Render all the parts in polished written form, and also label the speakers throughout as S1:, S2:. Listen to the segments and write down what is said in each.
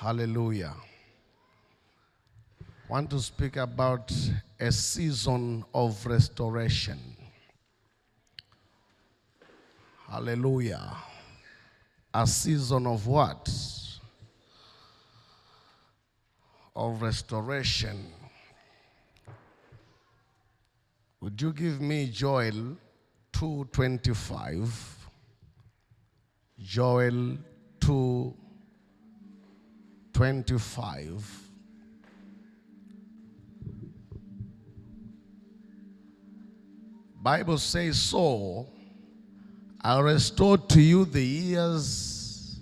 S1: Hallelujah. I want to speak about a season of restoration. Hallelujah. A season of what? Of restoration. Would you give me Joel 2:25? Joel 2:25. Bible says, so I'll restore to you the years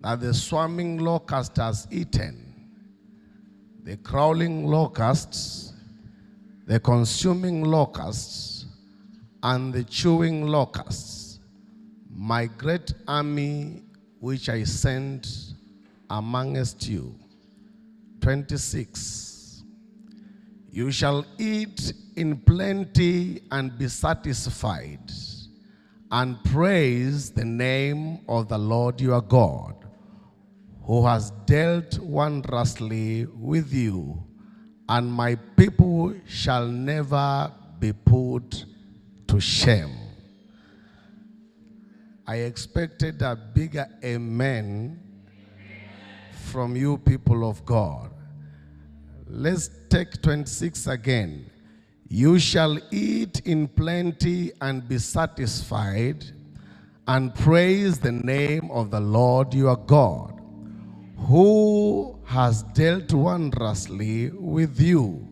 S1: that the swarming locust has eaten, the crawling locusts, the consuming locusts, and the chewing locusts, my great army which I sent amongst you. 26. You shall eat in plenty and be satisfied, and praise the name of the Lord your God, who has dealt wondrously with you, and my people shall never be put to shame. I expected a bigger amen from you people of God. Let's take 26 again. You shall eat in plenty and be satisfied, and praise the name of the Lord your God, who has dealt wondrously with you,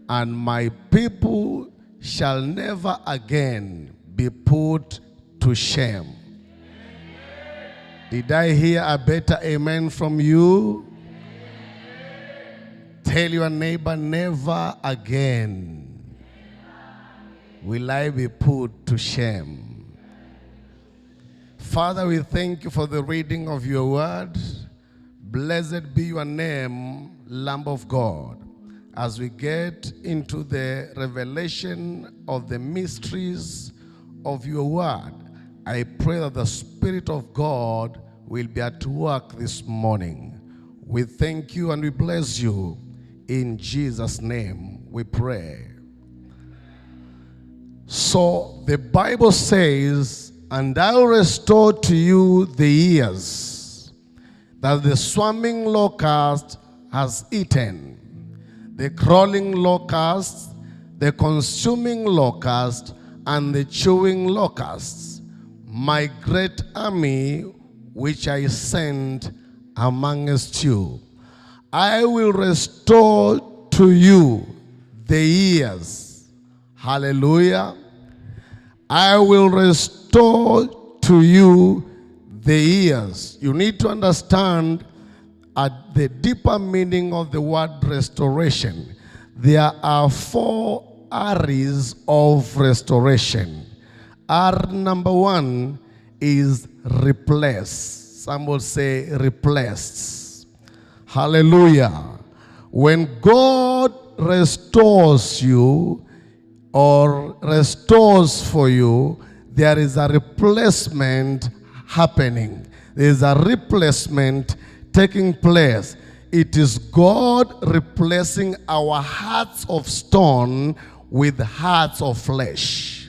S1: and my people shall never again be put to shame. Did I hear a better amen from you? Tell your neighbor, never again will I be put to shame. Father, we thank you for the reading of your word. Blessed be your name, Lamb of God. As we get into the revelation of the mysteries of your word, I pray that the Spirit of God will be at work this morning. We thank you and we bless you. In Jesus' name we pray. So the Bible says, and I'll restore to you the years that the swarming locust has eaten, the crawling locust, the consuming locust, and the chewing locusts, my great army which I sent amongst you. I will restore to you the years. Hallelujah. I will restore to you the years. You need to understand at the deeper meaning of the word restoration. There are 4 R's of restoration. R number 1 is replace. Some will say replaced. Hallelujah. When God restores you or restores for you, there is a replacement happening. There is a replacement taking place. It is God replacing our hearts of stone with hearts of flesh.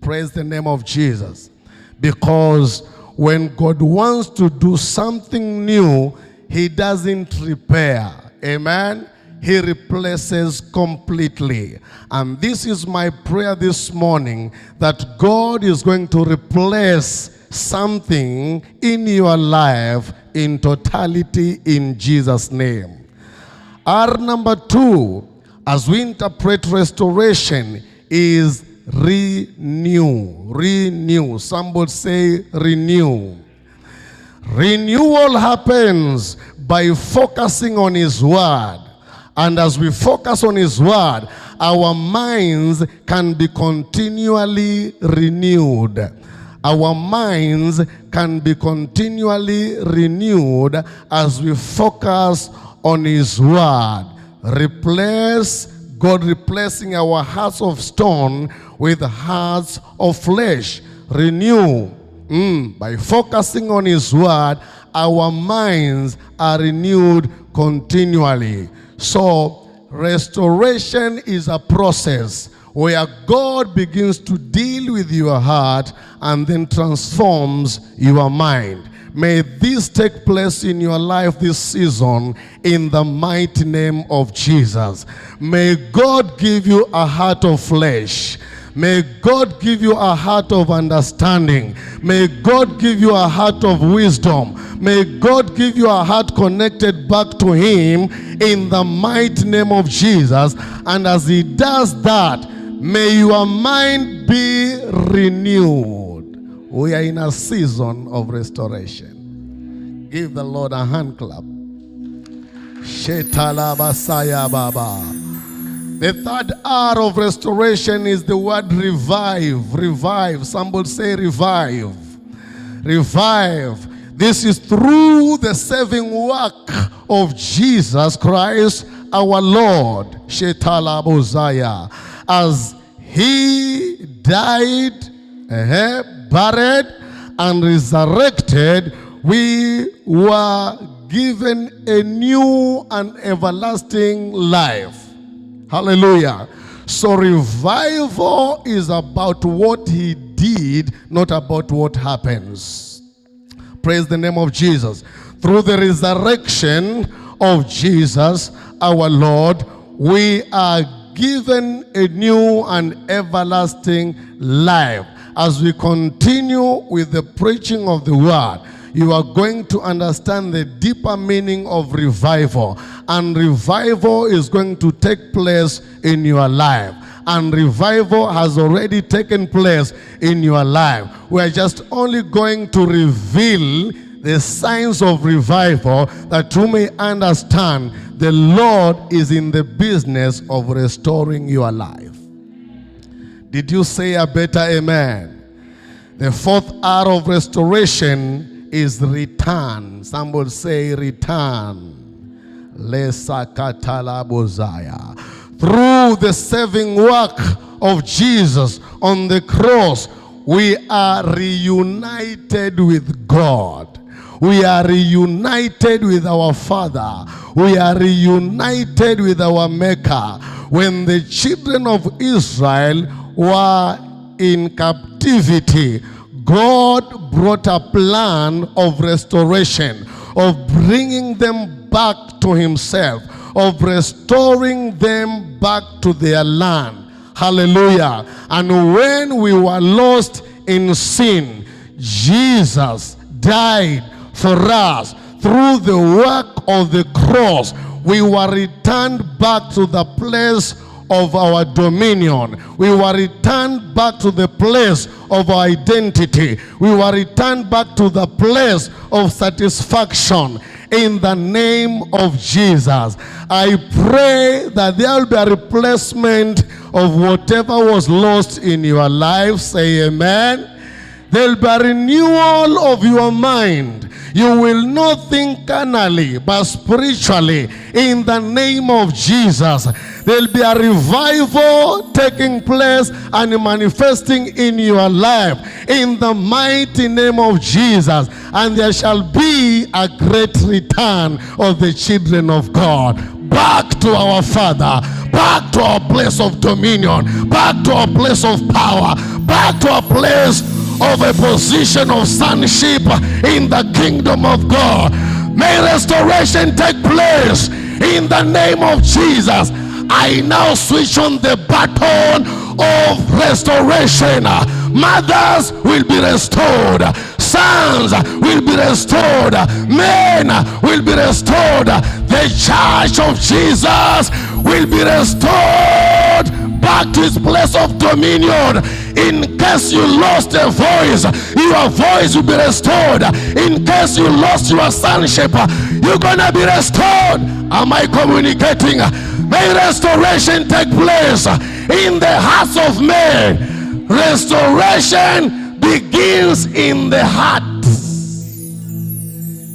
S1: Praise the name of Jesus. Because when God wants to do something new, he doesn't repair. Amen. He replaces completely. And this is my prayer this morning, that God is going to replace something in your life in totality in Jesus' name. R number 2, as we interpret restoration, is renew. Renew. Some would say renew. Renewal happens by focusing on his word. And as we focus on his word, our minds can be continually renewed. Our minds can be continually renewed as we focus on his word. God replacing our hearts of stone with hearts of flesh. Renew. By focusing on his word, our minds are renewed continually. So restoration is a process where God begins to deal with your heart and then transforms your mind. May this take place in your life this season in the mighty name of Jesus. May God give you a heart of flesh. May God give you a heart of understanding. May God give you a heart of wisdom. May God give you a heart connected back to Him in the mighty name of Jesus. And as He does that, may your mind be renewed. We are in a season of restoration. Give the Lord a hand clap. Shetalabasaya Baba. The third R of restoration is the word revive. Revive. Somebody say revive. Revive. This is through the saving work of Jesus Christ our Lord. Shetalabosaya. As He died, buried, and resurrected, we were given a new and everlasting life. Hallelujah. So revival is about what He did, not about what happens. Praise the name of Jesus. Through the resurrection of Jesus, our Lord, we are given a new and everlasting life. As we continue with the preaching of the word, you are going to understand the deeper meaning of revival. And revival is going to take place in your life. And revival has already taken place in your life. We are just only going to reveal the signs of revival that you may understand the Lord is in the business of restoring your life. Did you say a better amen? The fourth R of restoration is return. Somebody say return. Lesakatalabozaya. Through the saving work of Jesus on the cross, we are reunited with God. We are reunited with our Father. We are reunited with our Maker. When the children of Israel were in captivity, God brought a plan of restoration, of bringing them back to Himself, of restoring them back to their land. Hallelujah. And when we were lost in sin, Jesus died for us. Through the work of the cross, we were returned back to the place of our dominion. We were returned back to the place of our identity. We were returned back to the place of satisfaction. In the name of Jesus, I pray that there will be a replacement of whatever was lost in your life. Say amen. There will be a renewal of your mind. You will not think carnally, but spiritually. In the name of Jesus, there will be a revival taking place and manifesting in your life. In the mighty name of Jesus. And there shall be a great return of the children of God. Back to our Father. Back to our place of dominion. Back to our place of power. Back to our place of a position of sonship in the kingdom of God. May restoration take place in the name of Jesus. I now switch on the baton of restoration. Mothers will be restored. Sons will be restored. Men will be restored. The church of Jesus will be restored back to its place of dominion. In case you lost a voice, your voice will be restored. In case you lost your sonship, you're gonna be restored. Am I communicating? May restoration take place in the hearts of men. Restoration begins in the heart,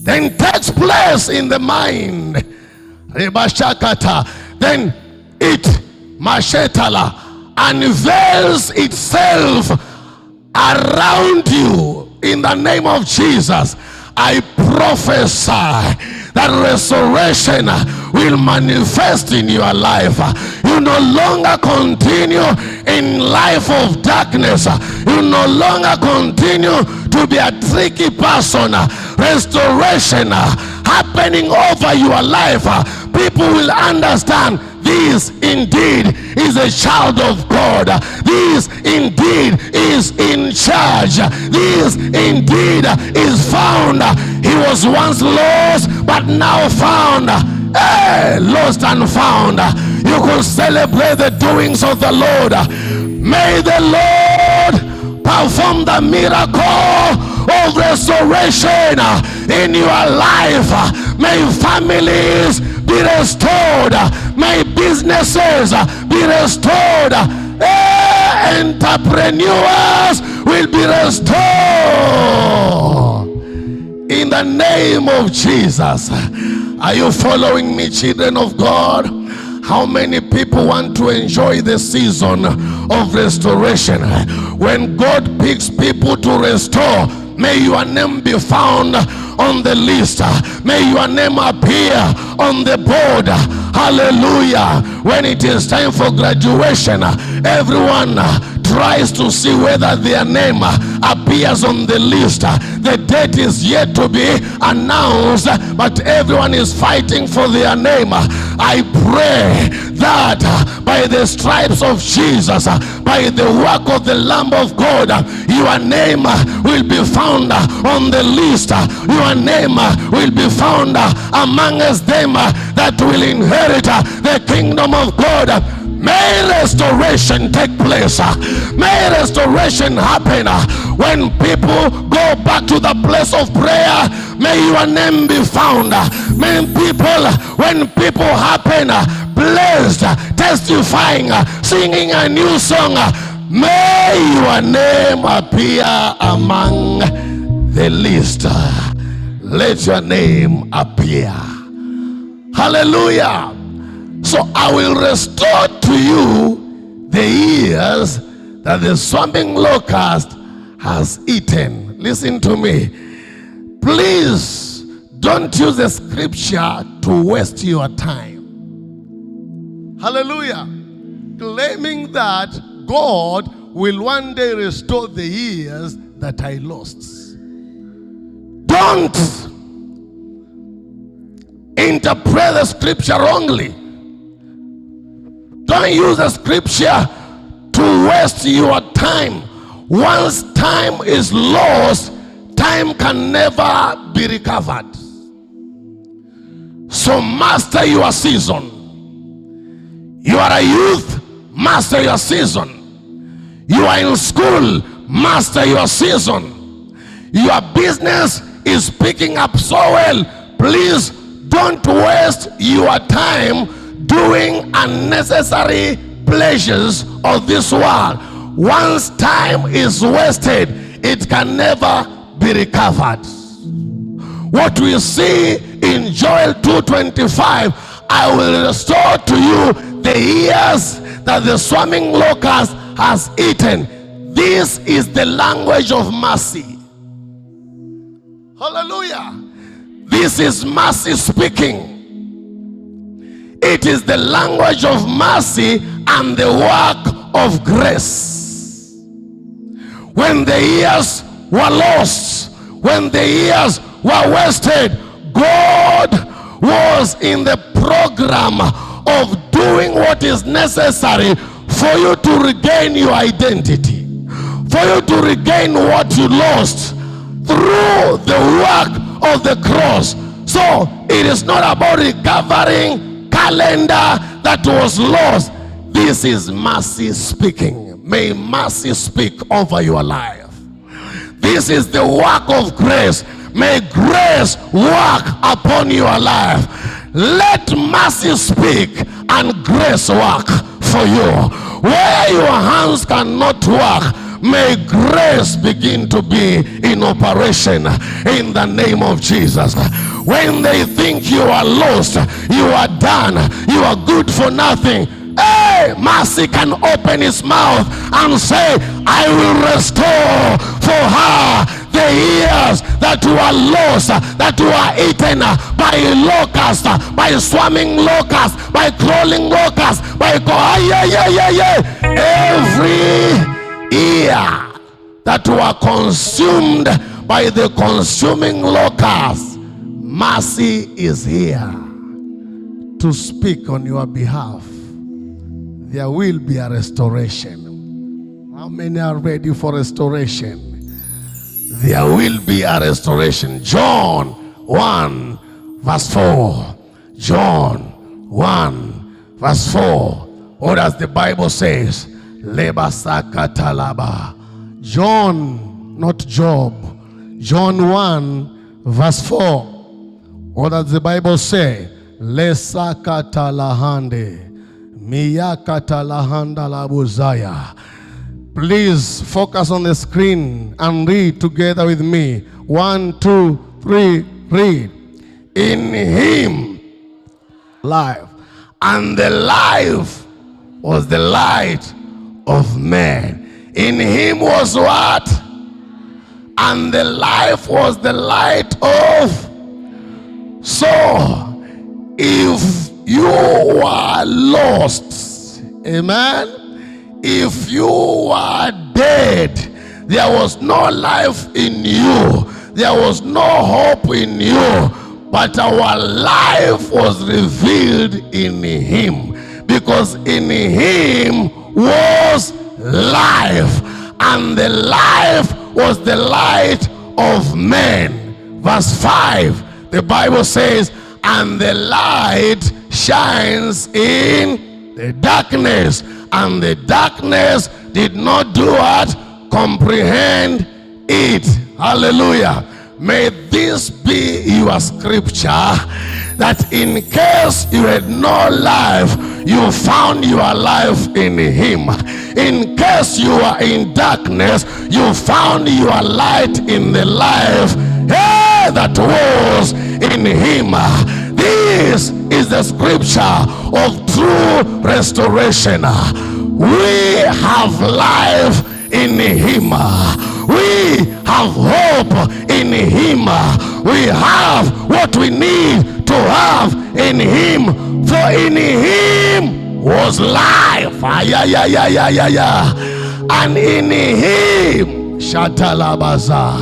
S1: then takes place in the mind. Then it mashetala unveils itself around you. In the name of Jesus, I pray prophesy that restoration will manifest in your life. You no longer continue in life of darkness. You no longer continue to be a tricky person. Restoration happening over your life. People will understand this indeed is a child of God. This indeed is in charge. This indeed is found. He was once lost but now found. Hey, lost and found. You could celebrate the doings of the Lord. May the Lord perform the miracle of restoration in your life. May families be restored. May businesses be restored. Entrepreneurs will be restored in the name of Jesus. Are you following me, children of God? How many people want to enjoy the season of restoration? When God picks people to restore, may your name be found on the list. May your name appear on the board. Hallelujah. When it is time for graduation, everyone tries to see whether their name appears on the list. The date is yet to be announced, but everyone is fighting for their name. I pray that by the stripes of Jesus, by the work of the Lamb of God, your name will be found on the list. Your name will be found amongst them that will inherit the kingdom of God. May restoration take place. May restoration happen. When people go back to the place of prayer, may your name be found. When people happen blessed, testifying, singing a new song, may your name appear among the list. Let your name appear. Hallelujah. So I will restore to you the years that the swarming locust has eaten. Listen to me. Please don't use the scripture to waste your time. Hallelujah. Claiming that God will one day restore the years that I lost. Don't interpret the scripture wrongly. Don't use the scripture to waste your time. Once time is lost, time can never be recovered. So master your season. You are a youth, master your season. You are in school, master your season. Your business is picking up so well. Please don't waste your time doing unnecessary pleasures of this world. Once time is wasted, it can never be recovered. What we see in Joel 2:25, I will restore to you the years that the swarming locust has eaten. This is the language of mercy. Hallelujah. This is mercy speaking. It is the language of mercy and the work of grace. When the years were lost, when the years were wasted, God was in the program of doing what is necessary for you to regain your identity, for you to regain what you lost through the work of the cross. So it is not about recovering calendar that was lost. This is mercy speaking. May mercy speak over your life. This is the work of grace. May grace work upon your life. Let mercy speak and grace work for you. Where your hands cannot work, may grace begin to be in operation in the name of Jesus. When they think you are lost, you are done, you are good for nothing, hey, mercy can open his mouth and say, I will restore for her the years that were lost, that were eaten by locusts, by swarming locusts, by crawling locusts, by every year that were consumed by the consuming locusts. Mercy is here to speak on your behalf. There will be a restoration. How many are ready for restoration? There will be a restoration. John 1 verse 4. John 1 verse 4. What does the Bible says? Leba sakatalaba. John, not Job. John 1 verse 4. What does the Bible say? Lesa katalahande. Miyakatalahanda labuzaya. Please focus on the screen and read together with me. 1, 2, 3, read. In him, life. And the life was the light of man. In him was what? And the life was the light of. So, if you were lost, amen, if you were dead, there was no life in you, there was no hope in you, but our life was revealed in him, because in him was life, and the life was the light of men. Verse 5, the Bible says, and the light shines in the darkness, and the darkness did not do what? Comprehend it. Hallelujah. May this be your scripture, that in case you had no life, you found your life in him. In case you are in darkness, you found your light in the life that was in him. This is the scripture of true restoration. We have life in him. We have hope in him. We have what we need to have in him. For in him was life. And in him, Shatalabaza.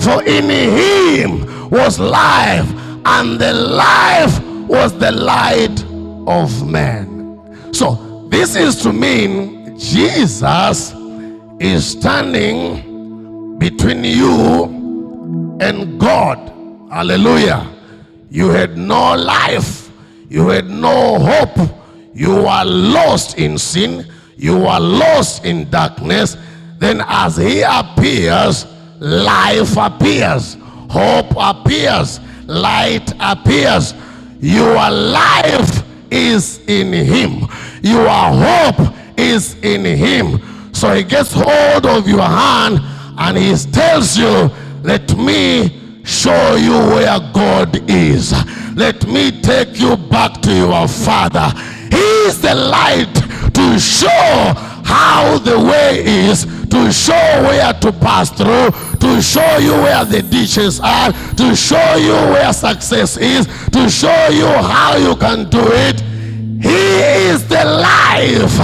S1: For in him was life, and the life was the light of man. So this is to mean Jesus is standing between you and God. Hallelujah. You had no life, you had no hope, you were lost in sin, you were lost in darkness. Then as he appears, life appears, hope appears, light appears. Your life is in him, your hope is in him. So he gets hold of your hand and he tells you, let me show you where God is. Let me take you back to your Father. He is the light to show how the way is, to show where to pass through, to show you where the ditches are, to show you where success is, to show you how you can do it. He is the life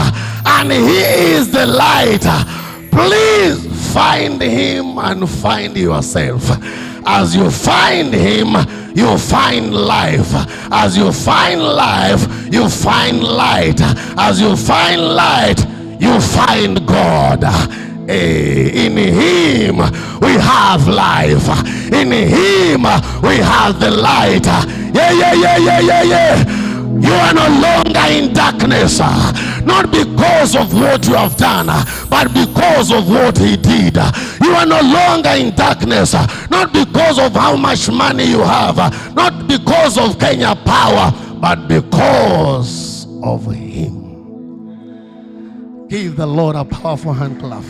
S1: and he is the light. Please find him and find yourself. As you find him, you find life. As you find life, you find light. As you find light, you find God. In him we have life. In him we have the light. Yeah. You are no longer in darkness, not because of what you have done, but because of what he did. You are no longer in darkness, not because of how much money you have, not because of Kenya power, but because of him. Give the Lord a powerful hand clap.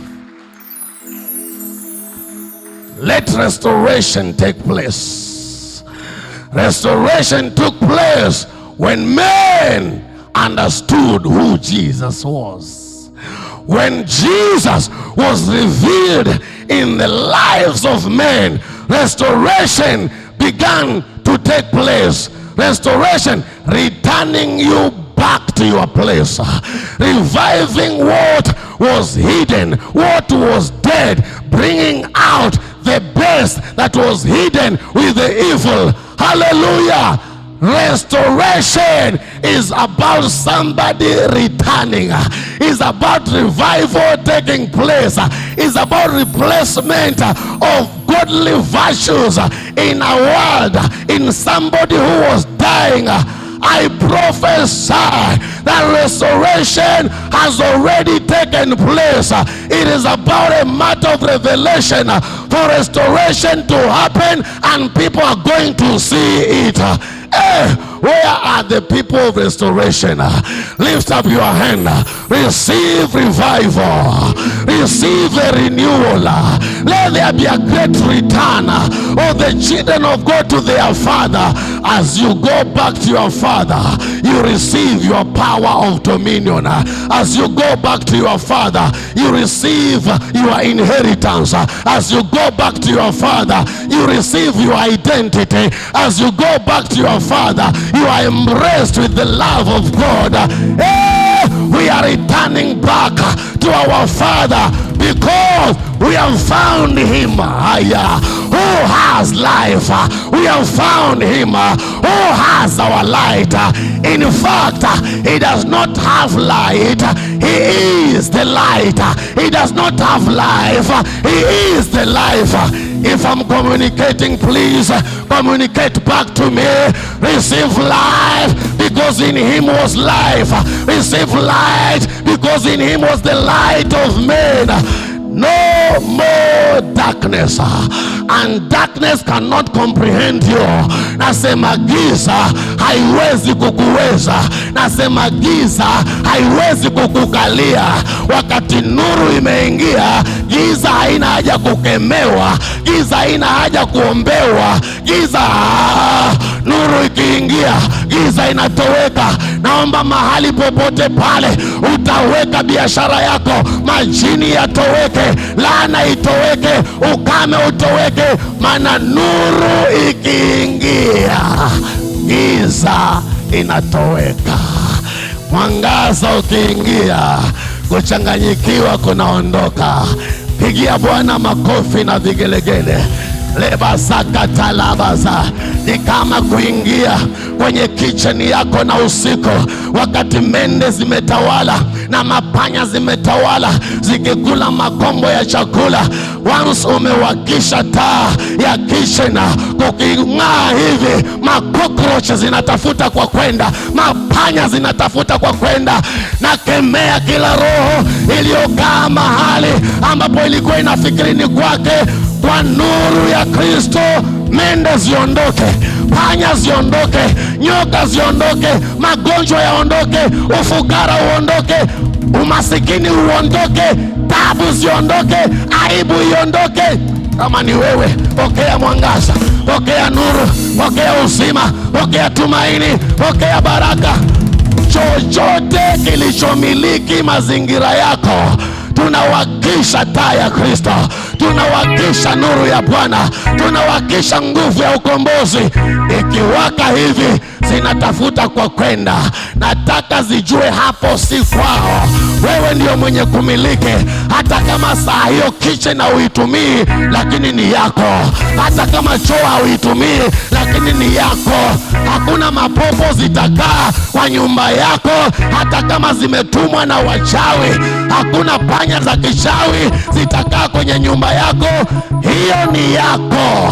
S1: Let restoration take place. Restoration took place when men understood who Jesus was. When Jesus was revealed in the lives of men, restoration began to take place. Restoration, returning you back to your place, reviving what was hidden, what was dead, bringing out the best that was hidden with the evil. Hallelujah. Restoration is about somebody returning, is about revival taking place, is about replacement of godly virtues in a world, in somebody who was dying. I prophesy that restoration has already taken place. It is about a matter of revelation for restoration to happen, and people are going to see it. Where are the people of restoration? Lift up your hand. Receive revival. Receive a renewal. Let there be a great return of the children of God to their Father. As you go back to your Father, you receive your power of dominion. As you go back to your Father, you receive your inheritance. As you go back to your Father, you receive your identity. As you go back to your Father, you are embraced with the love of God. We are returning back to our Father because we have found him who has life. We have found him who has our light. In fact, he does not have light. He is the light. He does not have life. He is the life. If I'm communicating, please communicate back to me. Receive life because in him was life. Receive light because in him was the light of men. No more darkness, and darkness cannot comprehend you. Nasema giza haiwezi kukuweza. Nasema giza haiwezi kukukalia. Wakati nuru imeingia, giza haina haja kukemewa, giza haina haja kuombewa. Giza, nuru ikiingia, giza inatoweka. Naomba mahali popote pale utaweka biashara yako, majini yatoweke, laana itoweke, ukame utoweke, maana nuru ikiingia, giza inatoweka. Mwangaza ukiingia, kuchanganyikiwa kunaondoka. Pigia Bwana makofi na vigelegele. Lebasaka talabaza. Ni kama kuingia kwenye kitchen yako na usiku, wakati mende zimetawala na mapanya zimetawala zikikula makombo ya chakula. Once umewakisha taa ya kitchen, kuking'aa hivi, makokroche zinatafuta kwa kwenda, mapanya zinatafuta kwa kwenda. Na kemea kila roho iliyokaa mahali ambapo ilikuwa inafikiri ni kwake. Kwa nuru ya Kristo, mende ziondoke, panya ziondoke, nyoka ziondoke, magonjwa yaondoke, ufukara uondoke, umasikini uondoke, tabu ziondoke, aibu iondoke. Kama ni wewe, pokea mwangaza, pokea nuru, pokea uzima, pokea tumaini, pokea baraka. Chochote kilichomiliki mazingira yako, tunawakisha taa ya Kristo, tunawakisha nuru ya Bwana, tunawakisha nguvu ya ukombozi. Ikiwaka hivi, zinatafuta kwa kwenda. Nataka zijue hapo si kwao. Wewe ndio mwenye kumiliki. Hata kama saa hiyo kitchen hauitumii, lakini ni yako. Hata kama choo hauitumii, lakini ni yako. Hakuna mapopo zitakaa kwa nyumba yako, hata kama zimetumwa na wachawi. Hakuna panya za kichawi zitakaa kwenye nyumba yako. Hiyo ni yako.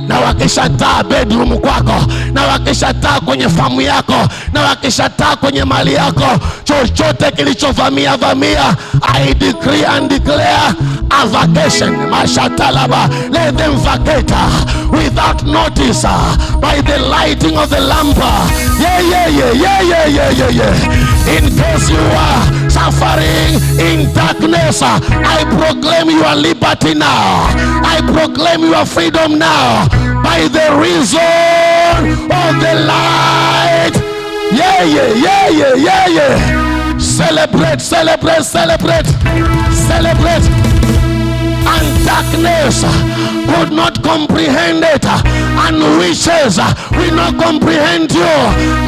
S1: Na wakishataa bedroom kwako, na wakishataa kwenye famu yako, na wakishataa kwenye mali yako, chochote kilichovamia, I decree and declare a vacation. Mashatalaba, let them vacate without notice by the lighting of the lamp. Yeah. In case you are suffering in darkness, I proclaim your liberty now. I proclaim your freedom now by the reason of the light. Yeah. Celebrate. and darkness could not comprehend it, and witches will not comprehend you,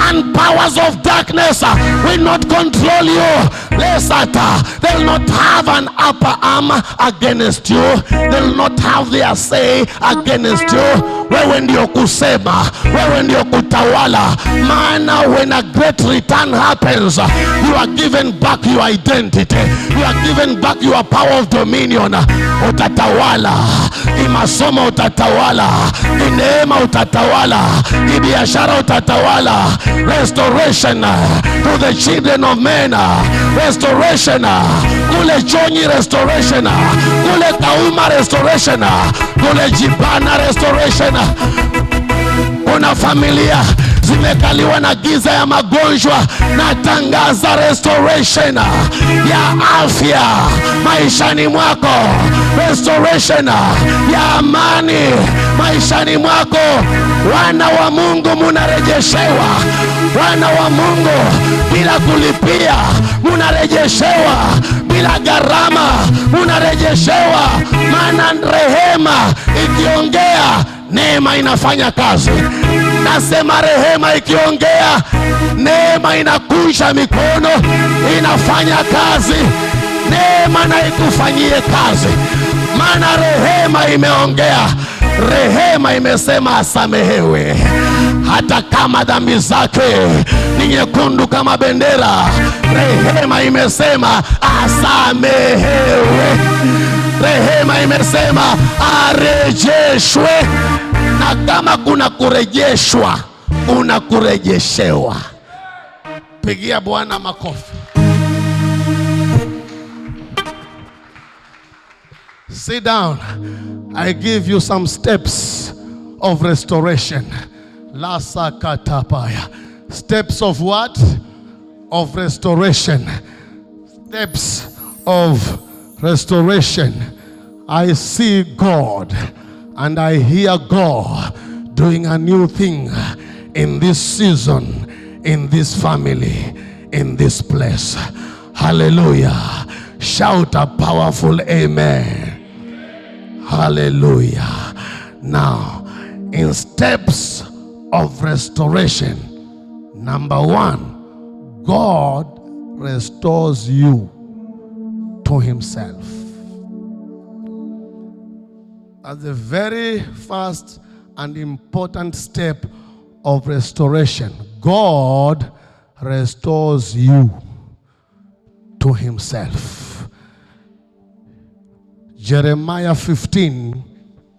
S1: and powers of darkness will not control you. They'll not have an upper arm against you. They'll not have their say against you. Wewe ndio kusema, wewe ndio kutawala. Maana when a great return happens, you are given back your identity. You are given back your power of dominion. Utatawala kimasomo, utatawala kineema, utatawala kibiashara, utatawala. Restoration to the children of men. Restoration kule Chonyi, restoration kule Kauma, restoration kule Jibana, restoration. Kuna familia zimekaliwa na giza ya magonjwa, na tangaza restoration ya afya maishani mwako, restoration ya amani maishani mwako. Wana wa Mungu munarejeshewa, wana wa Mungu bila kulipia munarejeshewa, bila gharama munarejeshewa. Maana rehema ikiongea, neema inafanya kazi. Nasema rehema ikiongea, neema inakunja mikono, inafanya kazi. Neema na ikufanyie kazi, maana rehema imeongea. Rehema imesema asamehewe, hata kama dhambi zake ni nyekundu kama bendera. Rehema imesema asamehewe. Rehema imesema arejeshwe, na kama kuna kurejeshwa, kuna kurejeshewa. Pigia Bwana makofi. Sit down. I give you some steps of restoration. Lasa katapaya. Steps of what? Of restoration. Steps of restoration. I see God and I hear God doing a new thing in this season, in this family, in this place. Hallelujah. Shout a powerful amen. Hallelujah. Now, in steps of restoration, number one, God restores you to himself. That's the very first and important step of restoration. God restores you to himself. Jeremiah 15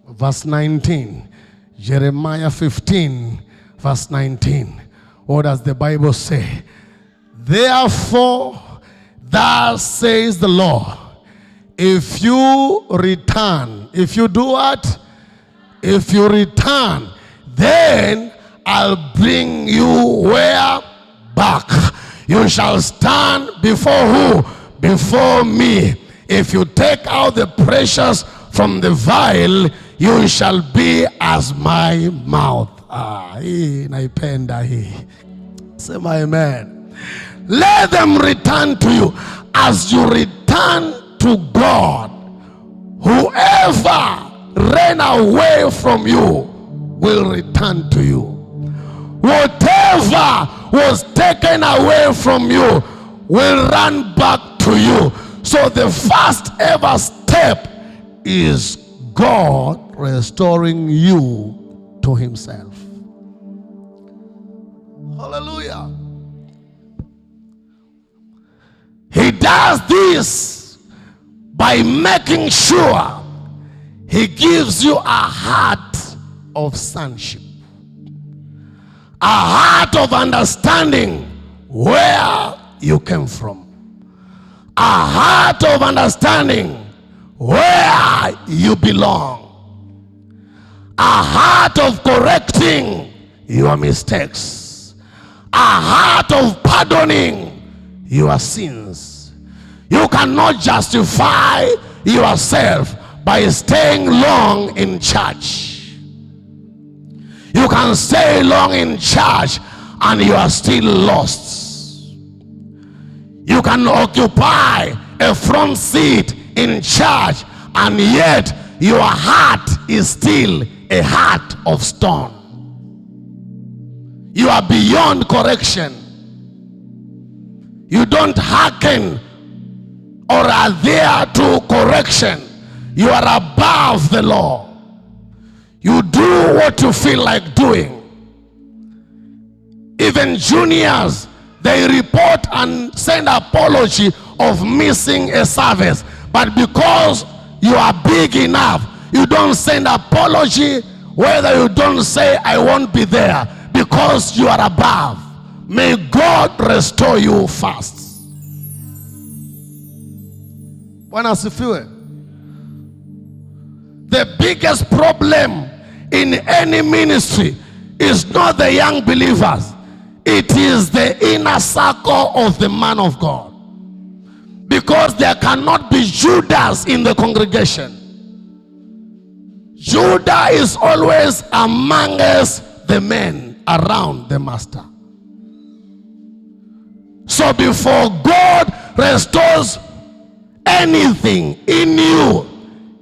S1: verse 19. Jeremiah 15 verse 19. What does the Bible say? Therefore, thus says the Lord, if you return, if you do what? If you return, then I'll bring you where? Back. You shall stand before who? Before me. If you take out the precious from the vial, you shall be as my mouth. Hii naipenda hii. Sema amen. Let them return to you as you return to God. Whoever ran away from you will return to you. Whatever was taken away from you will run back to you. So the first ever step is God restoring you to himself. Hallelujah. He does this by making sure he gives you a heart of sonship, a heart of understanding where you came from, a heart of understanding where you belong, a heart of correcting your mistakes, a heart of pardoning your sins. You cannot justify yourself by staying long in church. You can stay long in church and you are still lost. You can occupy a front seat in church and yet your heart is still a heart of stone. You are beyond correction. You don't hearken or are there to correction. You are above the law. You do what you feel like doing. Even juniors, they report and send apology of missing a service. But because you are big enough, you don't send apology, whether you don't say, I won't be there, because you are above. May God restore you fast. Bwana asifiwe. The biggest problem in any ministry is not the young believers. It is the inner circle of the man of God. Because there cannot be Judas in the congregation. Judah is always amongst the men around the master. So before God restores anything in you,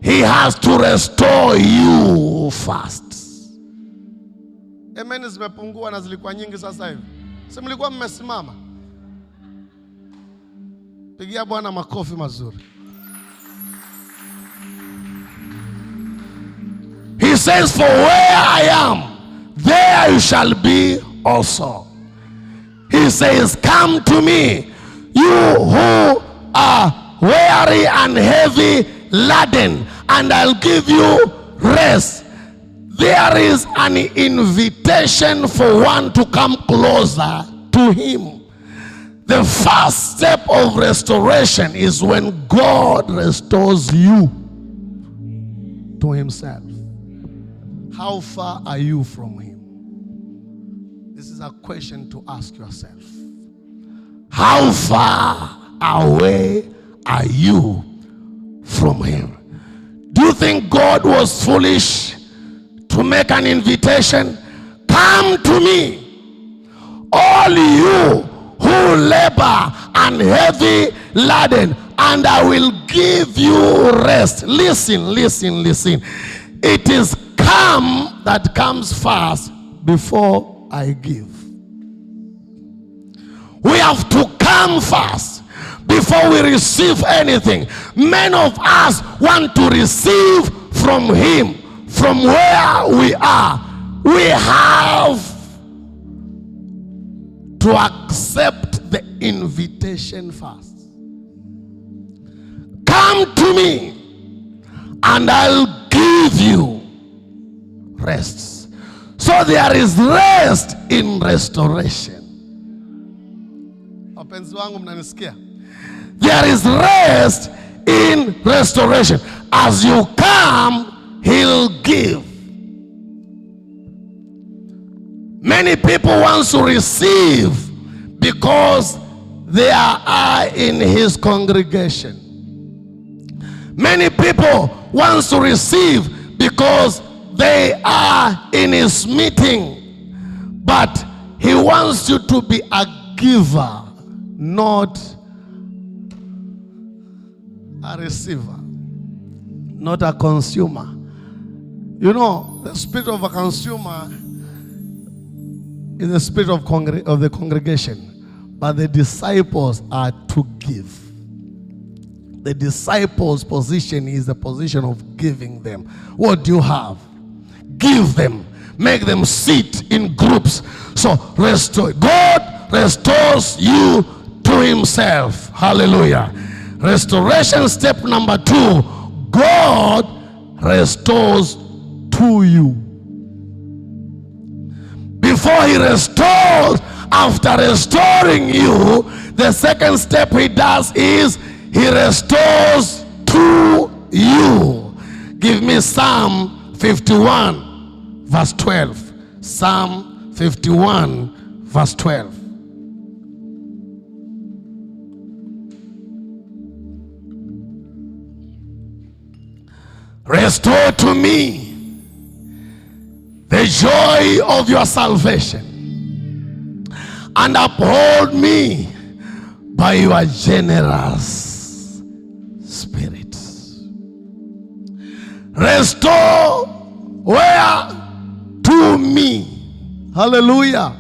S1: he has to restore you first. Amen. Zimepungua na zilikuwa nyingi sasa hivi. Si mlikuwa mmesimama? Pigia Bwana makofi mazuri. He says, for where I am, there you shall be also. He says, come to me, you who are weary and heavy laden, and I'll give you rest. There is an invitation for one to come closer to him. The first step of restoration is when God restores you to himself. How far are you from him? This is a question to ask yourself. How far away are you from him? Do you think God was foolish to make an invitation? Come to me, all you who labor and heavy laden, and I will give you rest. Listen, listen, listen. It is come that comes first before I give. We have to come first before we receive anything. Many of us want to receive from him, from where we are. We have to accept the invitation first. Come to me and I'll give you rest. So there is rest in restoration. Wapenzi wangu mnanisikia? There is rest in restoration. As you come, he'll give. Many people want to receive because they are in his congregation. Many people want to receive because they are in his meeting. But he wants you to be a giver, not a receiver, not a consumer. You know, the spirit of a consumer is the spirit of the congregation, but the disciples are to give. The disciples' position is the position of giving them. What do you have? Give them. Make them sit in groups. So God restores you to himself. Hallelujah. Restoration step number 2. God restores to you. Before he restores, after restoring you, the second step he does is he restores to you. Give me Psalm 51 verse 12. Psalm 51 verse 12. Restore to me the joy of your salvation, and uphold me by your generous spirit. Restore where? To me. Hallelujah.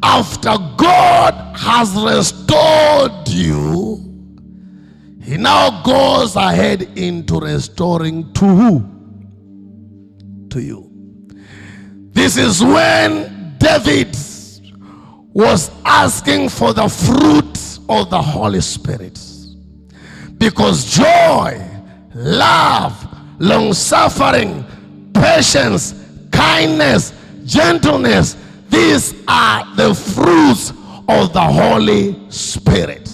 S1: After God has restored you, he now goes ahead into restoring to who? To you. This is when David was asking for the fruit of the Holy Spirit. Because joy, love, long-suffering, patience, kindness, gentleness, these are the fruits of the Holy Spirit.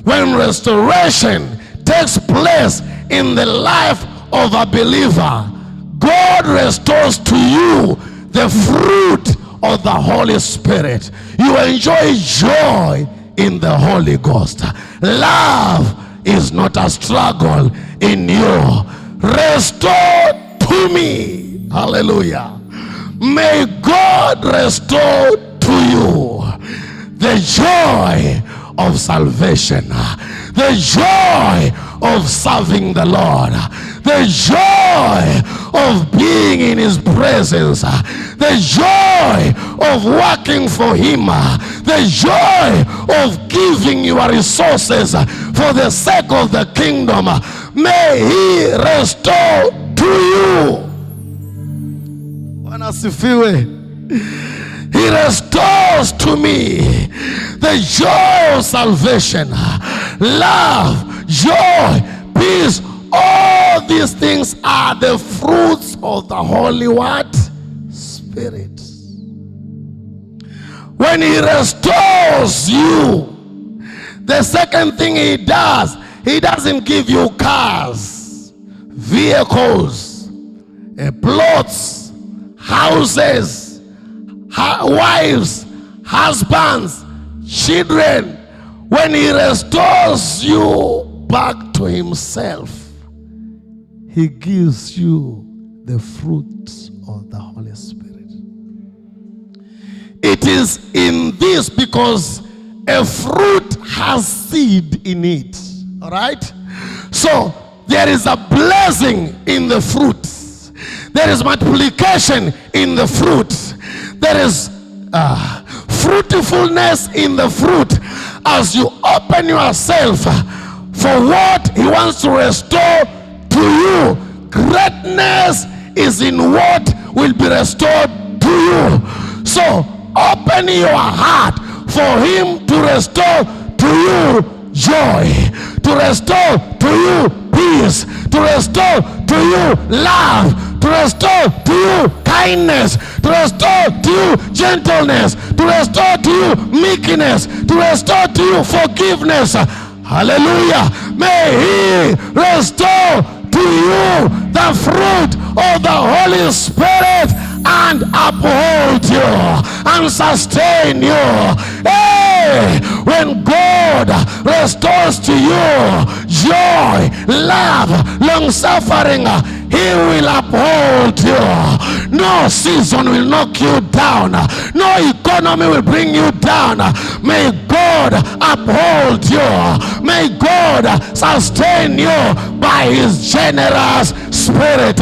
S1: When restoration takes place in the life of a believer, God restores to you the fruit of the Holy Spirit. You enjoy joy in the Holy Ghost. Love is not a struggle in you. Restore to me. Hallelujah. May God restore to you the joy of salvation, the joy of serving the Lord, the joy of being in his presence, the joy of working for him, the joy of giving your resources for the sake of the kingdom. May he restore to you. He restores to me the joy of salvation, love, joy, peace. All these things are the fruits of the Holy what? Spirit. When he restores you, the second thing he does, he doesn't give you cars, vehicles, plots, houses, wives, husbands, children. When he restores you back to himself, he gives you the fruits of the Holy Spirit. It is in this because a fruit has seed in it. All right? So there is a blessing in the fruit. There is multiplication in the fruit. There is fruitfulness in the fruit as you open yourself for what he wants to restore to you. Greatness is in what will be restored to you. So open your heart for him to restore to you joy, to restore to you peace, to restore to you love, to restore to you kindness, to restore to you gentleness, to restore to you meekness, to restore to you forgiveness. Hallelujah. May he restore to you the fruit of the Holy Spirit and uphold you and sustain you. Hey, when God restores to you joy, love, long suffering, he will uphold you. No season will knock you down. No economy will bring you down. May God uphold you. May God sustain you by his generous spirit.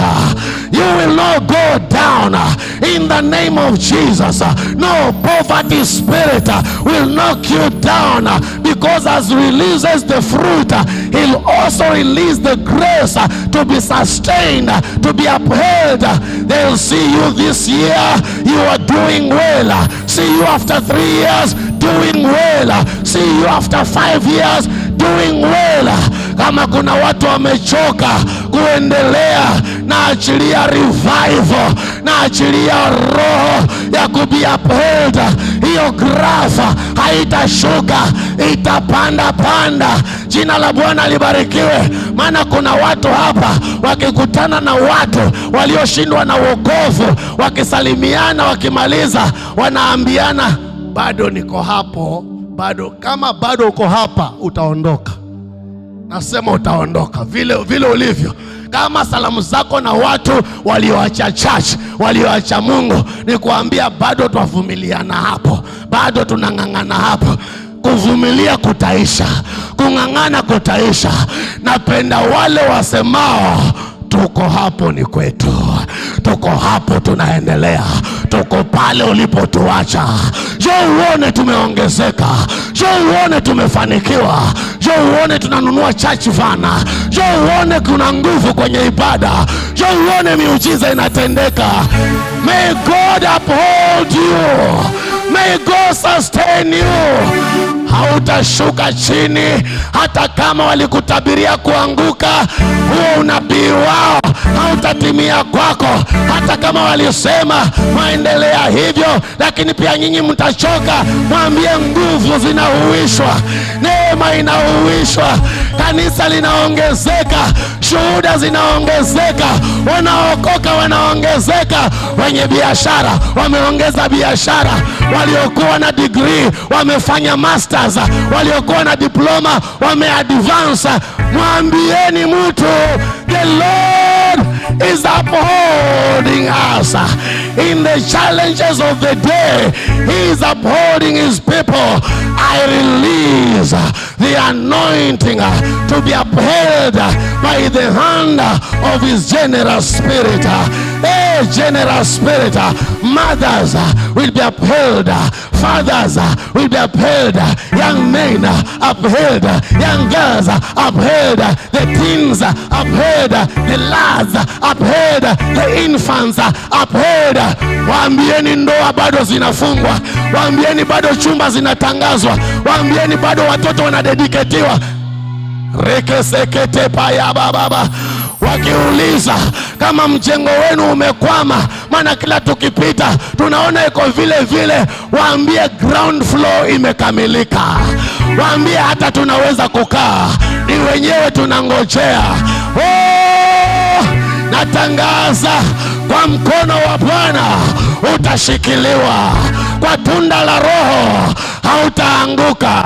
S1: You will not go down in the name of Jesus. No poverty spirit will knock you down, because as he releases the fruit, he'll also release the grace to be sustained, to be upheld. They'll see you this year, you are doing well. See you after 3 years, doing well. See you after 5 years, doing well. Kama kuna watu wamechoka kuendelea, na achilia revival, na achilia roho ya kubi upheld. Hiyo grafa haitashuka, itapanda panda. Jina la Bwana libarikiwe. Maana kuna watu hapa wakikutana na watu walioshindwa na wokovu, wakisalimiana, wakimaliza wanaambiana bado niko hapo, bado. Kama bado uko hapa utaondoka. Nasema utaondoka vile ulivyo. Kama salamu zako na watu walioacha church, walioacha Mungu, ni kuambia bado twavumiliana hapo, bado tunang'ang'ana hapo. Kuvumilia kutaisha, kung'ang'ana kutaisha. Napenda wale wasemao tuko hapo ni kwetu, tuko hapo tunaendelea, tuko pale ulipotuacha. Njoo uone tumeongezeka, njoo uone tumefanikiwa, njoo uone tunanunua church van, njoo uone kuna nguvu kwenye ibada, njoo uone miujiza inatendeka. May God uphold you, may God sustain you. Hautashuka chini hata kama walikutabiria kuanguka. Huo unabii wao hautatimia kwako, hata kama walisema maendelea hivyo, lakini pia nyinyi mtachoka. Mwambie nguvu zinahuishwa, neema inahuishwa, kanisa linaongezeka, shuhuda zinaongezeka, wanaokoka wanaongezeka. Wenye biashara wameongeza biashara, waliokuwa na degree wamefanya masters, waliokuwa na diploma wameadvance. Mwambieni mtu, the Lord is upholding us in the challenges of the day. He is upholding his people. I release the anointing to be upheld by the hand of his generous spirit. A generous spirit. Mothers will be upheld, fathers will be upheld, young men upheld, young girls upheld, the teens upheld, the lads upheld, the infants upheld. Waambieni ndoa bado zinafungwa, waambieni bado chumba zinatangazwa, waambieni bado watoto wanadediketiwa. Rekesekete paya baba. Wakiuliza kama mjengo wenu umekwama, maana kila tukipita tunaona iko vile vile, waambie ground floor imekamilika, waambie hata tunaweza kukaa, ni wenyewe tunangojea. Natangaza kwa mkono wa Bwana utashikiliwa, kwa tunda la Roho hautaanguka,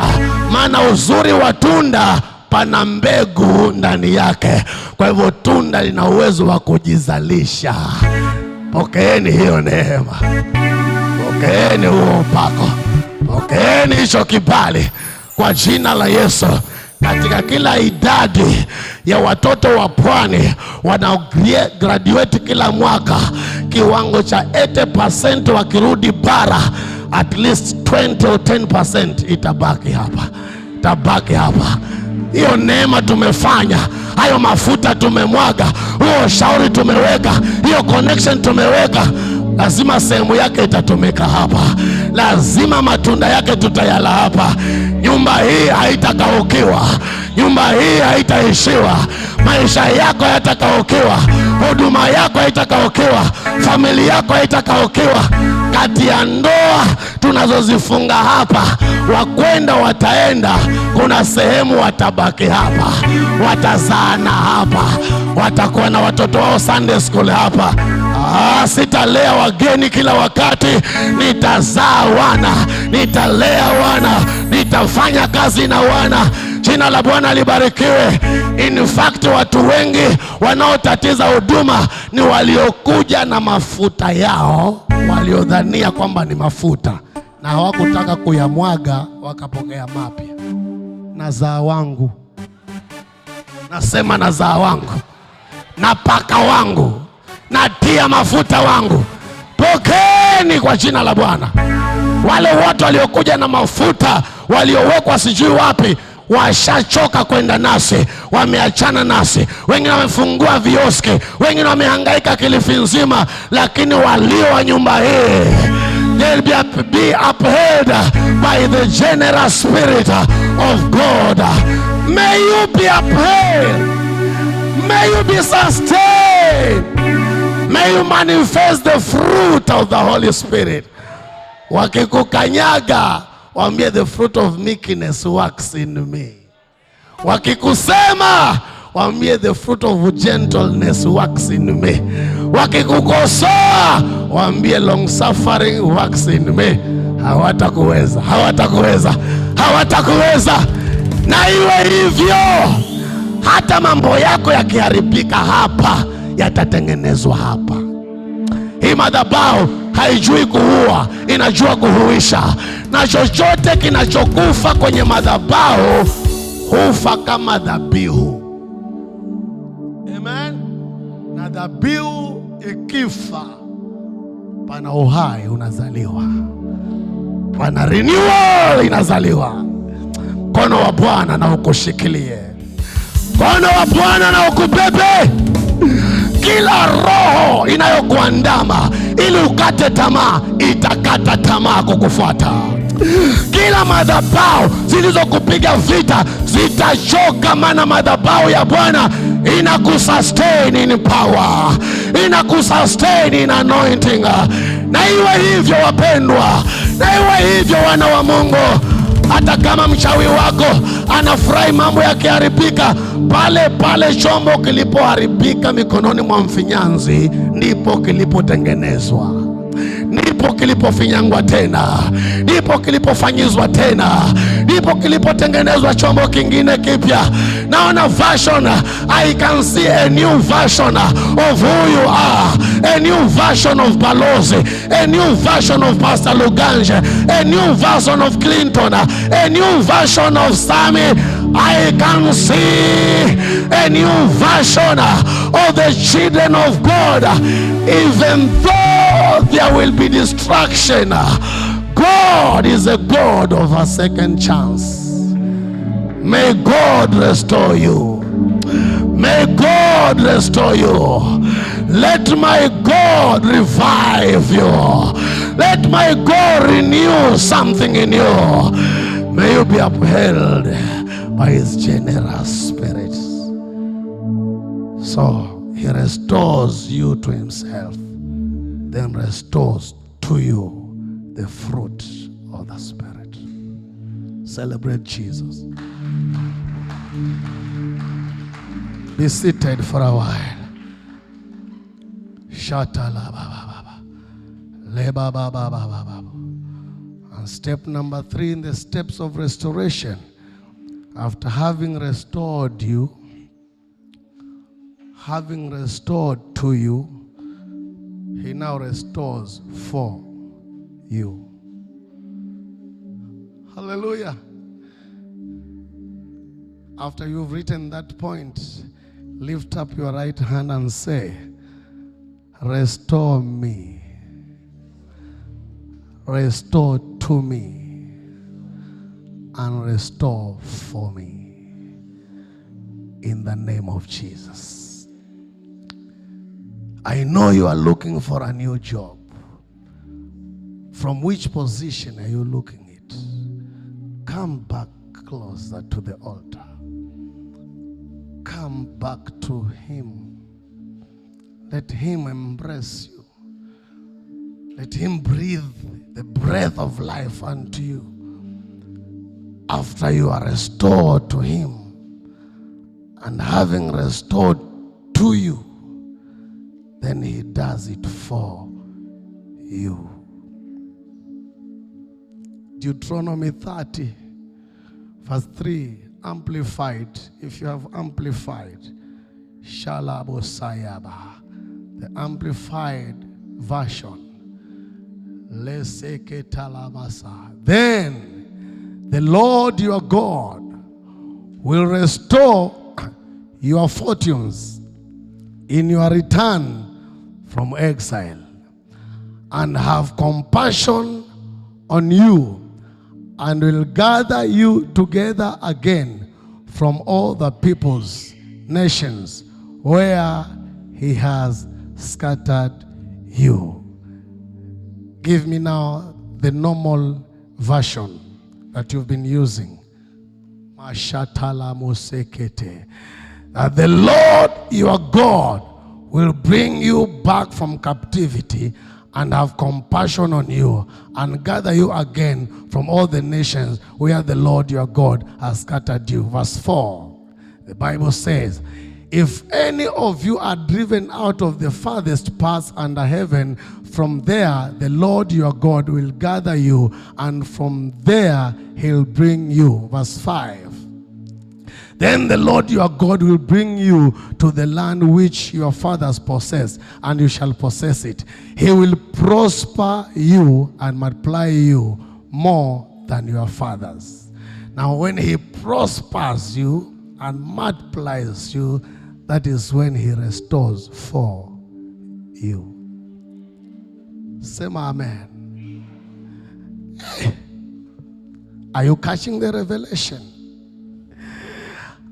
S1: maana uzuri wa tunda pana mbegu ndani yake. Kwa hivyo tunda lina uwezo wa kujizalisha. Pokeeni hiyo neema, pokeeni huo upako, pokeeni hicho kibali kwa jina la Yesu. Katika kila idadi ya watoto wa pwani wanaograduate kila mwaka, kiwango cha 80% wakirudi bara, at least 20 or 10% itabaki hapa, itabaki hapa. Hiyo neema tumefanya, hayo mafuta tumemwaga, huo shauri tumeweka, hiyo connection tumeweka, lazima sehemu yake itatumika hapa, lazima matunda yake tutayala hapa. Nyumba hii haitakaukiwa, nyumba hii haitaishiwa, maisha yako hayatakaukiwa, huduma yako haitakaukiwa, familia yako haitakaukiwa. Kati ya ndoa tunazozifunga hapa, wakwenda wataenda, kuna sehemu watabaki hapa, watazaana hapa, watakuwa na watoto wao Sunday school hapa. Sitalea wageni kila wakati, nitazaa wana, nitalea wana, nitafanya kazi na wana. Jina la Bwana libarikiwe. In fact, watu wengi wanaotatiza huduma ni waliokuja na mafuta yao, waliodhania kwamba ni mafuta na hawakutaka kuyamwaga, wakapokea mapya. Nazaa wangu, nasema nazaa wangu, na paka wangu, natia mafuta wangu, pokeeni kwa jina la Bwana. Wale watu waliokuja na mafuta, waliowekwa sijui wapi, washachoka kwenda nasi, wameachana nasi. Wengine wamefungua vioski, wengine wamehangaika Kilifi nzima, lakini walio wa nyumba hii, they'll be upheld by the generous spirit of God. May you be upheld, may you be sustained, may you manifest the fruit of the Holy Spirit. Wakikukanyaga, waambie the fruit of meekness works in me. Wakikusema, waambie the fruit of gentleness works in me. Wakikukosoa, waambie long suffering works in me. Hawatakuweza, hawatakuweza, hawatakuweza. Na iwe hivyo. Hata mambo yako yakiharibika hapa, yatatengenezwa hapa. Hii madhabahu haijui kuua, inajua kuhuisha. Na chochote kinachokufa kwenye madhabahu hufa kama dhabihu. Amen. dhabihu ikifa, pana uhai unazaliwa, pana renewal inazaliwa. Mkono wa Bwana na ukushikilie, mkono wa Bwana na ukubebe. Kila roho inayokuandama ili ukate tamaa, itakata tamaa kukufuata. Kila madhabahu zilizokupiga vita zitachoka, maana madhabahu ya Bwana inakusustain in power, inakusustain in anointing. Na iwe hivyo wapendwa, na iwe hivyo wana wa Mungu. Hata kama mchawi wako anafurahi mambo yakiharibika, pale pale chombo kilipoharibika mikononi mwa mfinyanzi, ndipo kilipotengenezwa, ndipo kilipofinyangwa tena, ndipo kilipofanyizwa tena, ndipo kilipotengenezwa chombo kingine kipya. Naona version, I can see a new version of who you are, a new version of Balozi, a new version of Pastor Luganje, a new version of Clinton, a new version of Sammy. I can see a new version of the children of God. Even though there will be destruction, God is a God of a second chance. May God restore you. May God restore you. Let my God revive you. Let my God renew something in you. May you be upheld by His generous spirit. So He restores you to Himself, then restores to you the fruit of the Spirit. Celebrate Jesus. Be seated for a while. And step number 3 in the steps of restoration. After having restored you, having restored to you, He now restores for you. Hallelujah. After you've written that point, lift up your right hand and say, restore me, restore to me, and restore for me, in the name of Jesus. I know you are looking for a new job. From which position are you looking at? Come back closer to the altar. Come back to Him. Let Him embrace you. Let Him breathe the breath of life unto you. After you are restored to Him, and having restored to you, then He does it for you. Deuteronomy 30, verse 3, amplified. If you have amplified, Shalabo Sayaba, the amplified version. Then the Lord your God will restore your fortunes in your return from exile, and have compassion on you, and will gather you together again from all the peoples, nations, where He has scattered you. Give me now the normal version that you've been using. Mashatala Musekete. That the Lord your God will bring you back from captivity and have compassion on you, and gather you again from all the nations where the Lord your God has scattered you. Verse 4, the Bible says, if any of you are driven out of the farthest parts under heaven, from there the Lord your God will gather you, and from there He'll bring you. Verse 5, then the Lord your God will bring you to the land which your fathers possessed, and you shall possess it. He will prosper you and multiply you more than your fathers. Now when He prospers you and multiplies you, that is when He restores for you. Say amen. Are you catching the revelation?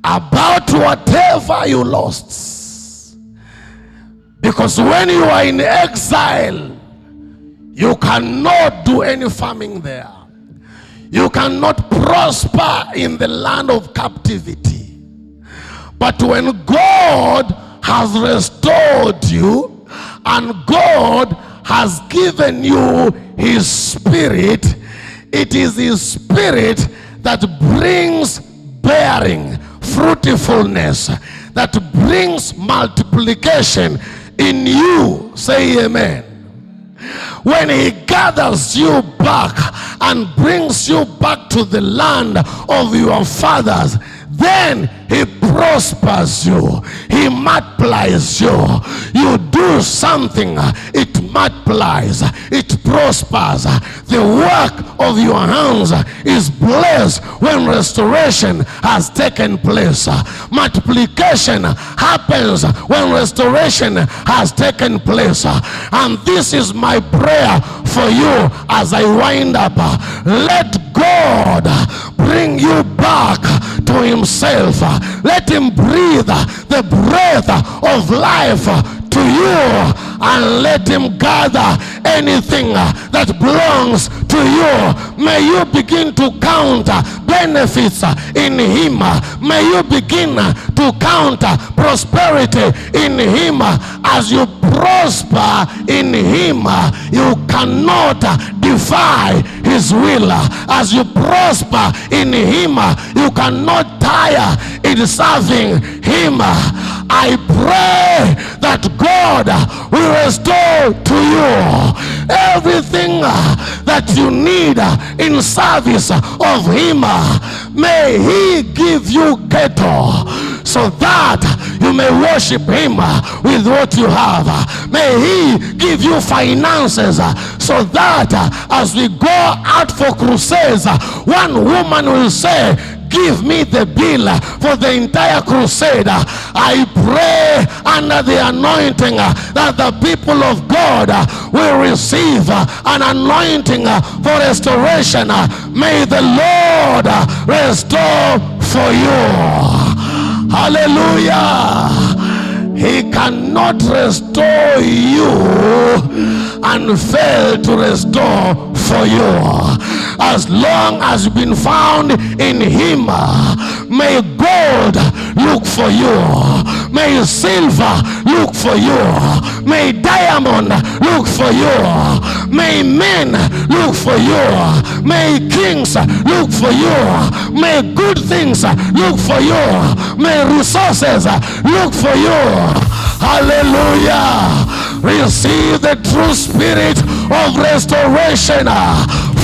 S1: About whatever you lost. Because when you are in exile, you cannot do any farming there. You cannot prosper in the land of captivity. But when God has restored you and God has given you His Spirit, it is His Spirit that brings bearing, fruitfulness, that brings multiplication in you. Say amen. When He gathers you back and brings you back to the land of your fathers, then He prospers you. He multiplies you. You do something, it multiplies, it prospers. The work of your hands is blessed when restoration has taken place. Multiplication happens when restoration has taken place. And this is my prayer for you as I wind up. Let God bring you back to Himself. Let Him breathe the breath of life to you, and let Him gather anything that belongs to you. May you begin to count benefits in Him. May you begin to count prosperity in Him. As you prosper in Him, you cannot defy His will. As you prosper in Him, you cannot tire in serving Him. I pray that God will restore to you everything that you need in service of Him. May He give you cattle so that you may worship Him with what you have. May He give you finances so that as we go out for crusades, one woman will say, give me the bill for the entire crusade. I pray under the anointing that the people of God will receive an anointing for restoration. May the Lord restore for you. Hallelujah. He cannot restore you and fail to restore for you. As long as you've been found in Him, may gold look for you. May silver look for you. May diamond look for you. May men look for you. May kings look for you. May good things look for you. May resources look for you. Hallelujah. Receive the true spirit of restoration.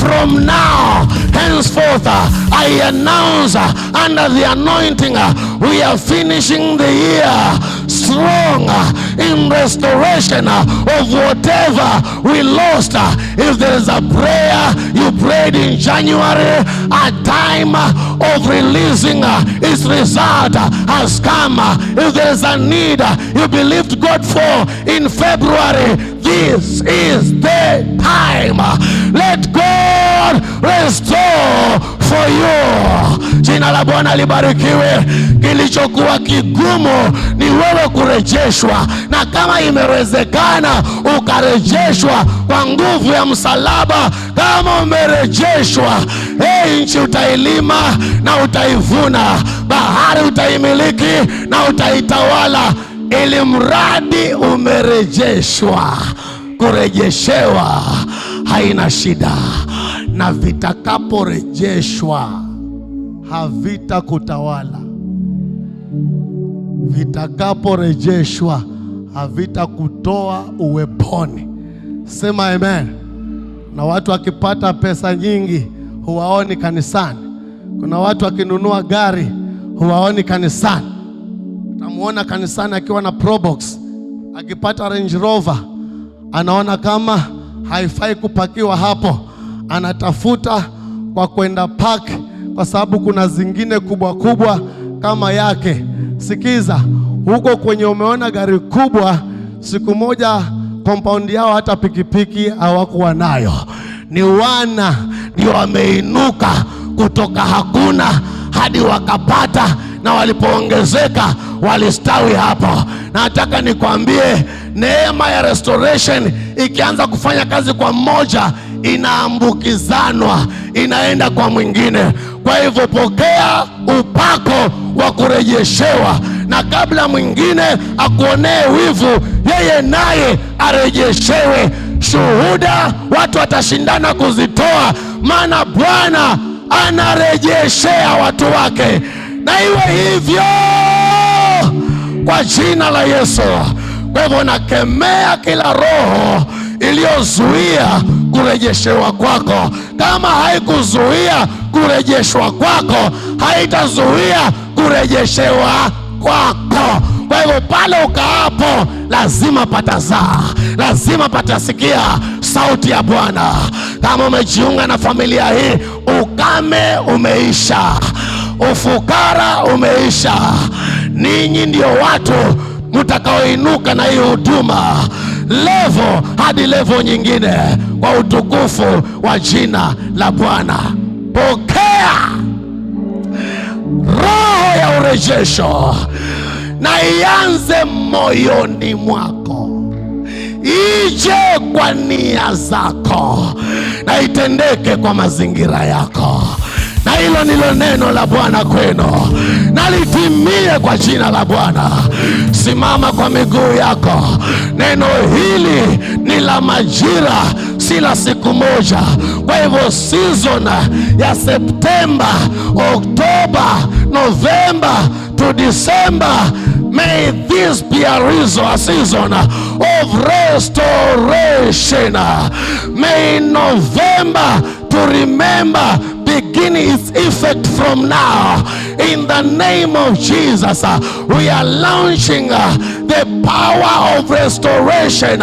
S1: From now henceforth, I announce under the anointing, we are finishing the year strong in restoration of whatever we lost. If there is a prayer you prayed in January, a time of releasing its result has come. If there is a need you believed God for in February, this is the time. Let God restore for you. Jina la Bwana libarikiwe. Kilichokuwa kigumu ni wewe kurejeshwa, na kama imewezekana ukarejeshwa kwa nguvu ya msalaba, kama umerejeshwa, nchi utailima na utaivuna, bahari utaimiliki na utaitawala, ili mradi umerejeshwa. Kurejeshewa haina shida, na vitakaporejeshwa havitakutawala. Vitakaporejeshwa havitakutoa uweponi. Sema amen. Na watu wakipata pesa nyingi huwaoni kanisani. Kuna watu wakinunua gari huwaoni kanisani. Utamuona kanisani akiwa na Probox. Akipata Range Rover anaona kama haifai kupakiwa hapo, anatafuta kwa kwenda park, kwa sababu kuna zingine kubwa kubwa kama yake. Sikiza, huko kwenye umeona gari kubwa, siku moja compound yao hata pikipiki hawakuwa nayo. Ni wana ndio wameinuka kutoka hakuna hadi wakapata, na walipoongezeka walistawi hapo. Na nataka nikwambie, neema ya restoration ikianza kufanya kazi kwa mmoja, inaambukizanwa, inaenda kwa mwingine. Kwa hivyo pokea upako wa kurejeshewa, na kabla mwingine akuonee wivu, yeye naye arejeshewe. Shuhuda watu watashindana kuzitoa, maana Bwana anarejeshea watu wake. Na iwe hivyo kwa jina la Yesu. Kwa hivyo nakemea kila roho iliyozuia kurejeshewa kwako. Kama haikuzuia kurejeshwa kwako, haitazuia kurejeshewa kwako. Kwa hivyo pale ukaapo, lazima patazaa, lazima patasikia sauti ya Bwana. Kama umejiunga na familia hii, ukame umeisha, ufukara umeisha. Ninyi ndio watu mtakaoinuka na hii huduma level hadi level nyingine, kwa utukufu wa jina la Bwana. Pokea roho ya urejesho, na ianze moyoni mwako, ije kwa nia zako, na itendeke kwa mazingira yako. Na hilo ndilo neno la Bwana kwenu, na litimie kwa jina la Bwana. Simama kwa miguu yako. Neno hili ni la majira, si la siku moja. Kwa hivyo season ya September, October, November to December, may this be a season of restoration. May November to remember begin its effect from now. In the name of Jesus, we are launching the power of restoration.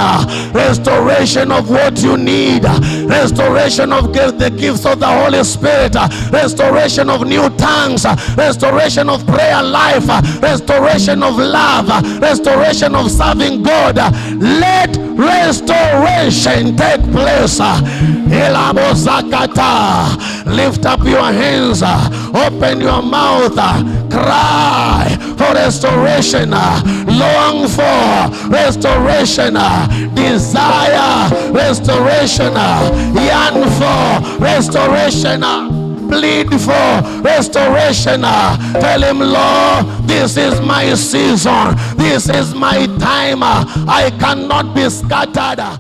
S1: Restoration of what you need. Restoration of the gifts of the Holy Spirit. Restoration of new tongues. Restoration of prayer life. Restoration of love. Restoration of serving God. Let restoration take place. Lift up your hands, open your mouth, cry for restoration, long for restoration, desire restoration, yearn for restoration, plead for restoration. Tell him, Lord, this is my season, this is my time. I cannot be scattered.